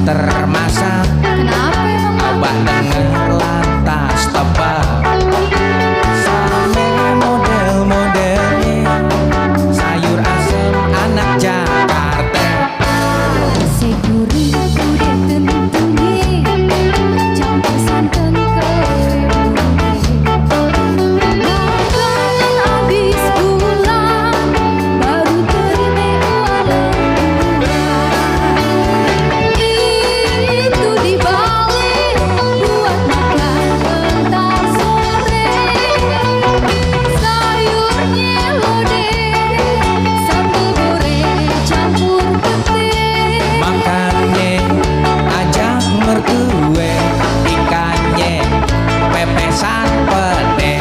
Termasak. Kenapa emang? Abah denger lantas tebak. Same model-modelnya sayur asem anak Jakarta. Nasi gurih udah tentunya campur santan kelewet. Makanan habis pulang baru terima uang itu dibalik buat makan entar sore. Sayurnya lodeh, sambal goreng campur pete. Makannya ajak mertue, ikannya pepesan pede.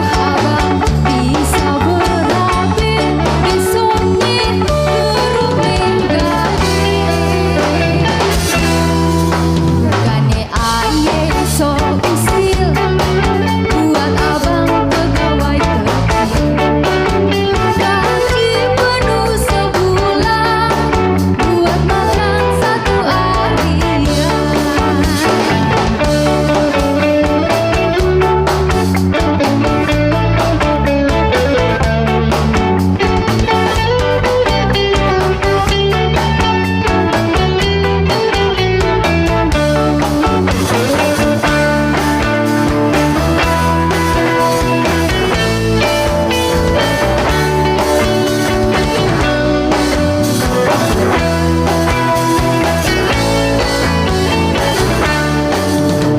Abang bisa berabe, besoknya kerumeng gade. Bukannya aye sok usil, buat abang pegawai kecil. Gaji penuh sebulan, buat makan satu harian.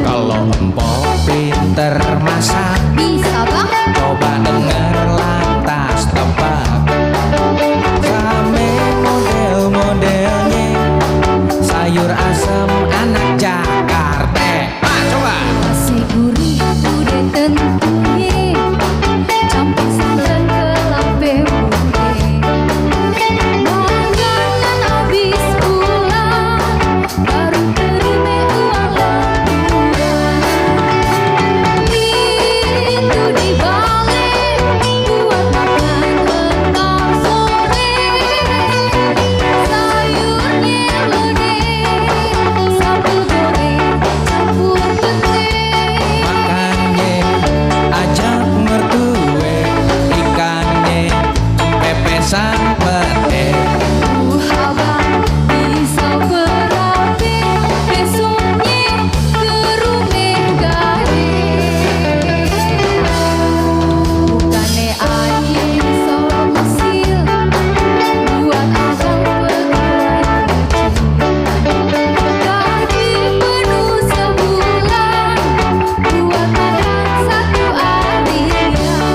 Kalau empok pinter masak, Bisa bang? coba denger lantas tebak. Same model-modelnya sayur asem anak Jakarta. Ah, coba. Nasi gurih udah tentunya campur santan kelape putih. Makanan habis pulang baru terima uang lemburan. Itu dibalik buat makan entar sore. Sayurnya lodeh, sambal goreng campur pete. Makannya ajak mertue, ikannya pepesan pede. Abang bisa berabe, besoknya kerumeng gade. Bukannya aye sok usil, buat abang pegawai kecil. Gaji penuh sebulan, buat makan satu harian.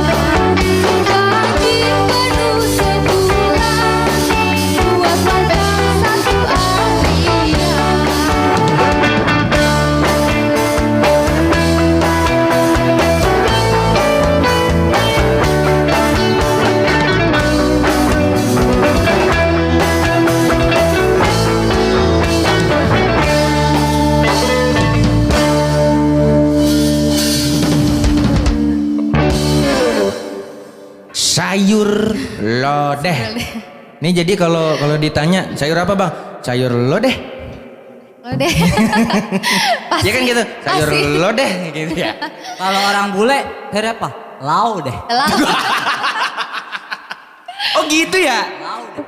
Gaji penuh sebulan, buat makan satu harian. Sayur lodeh. Nih jadi kalau ditanya sayur apa bang? Sayur lodeh. Lodeh. Ya kan gitu. Sayur Pasti. lodeh gitu ya. Kalau orang bule, sayur apa? Lau deh. Lah. Oh gitu ya. Lau deh.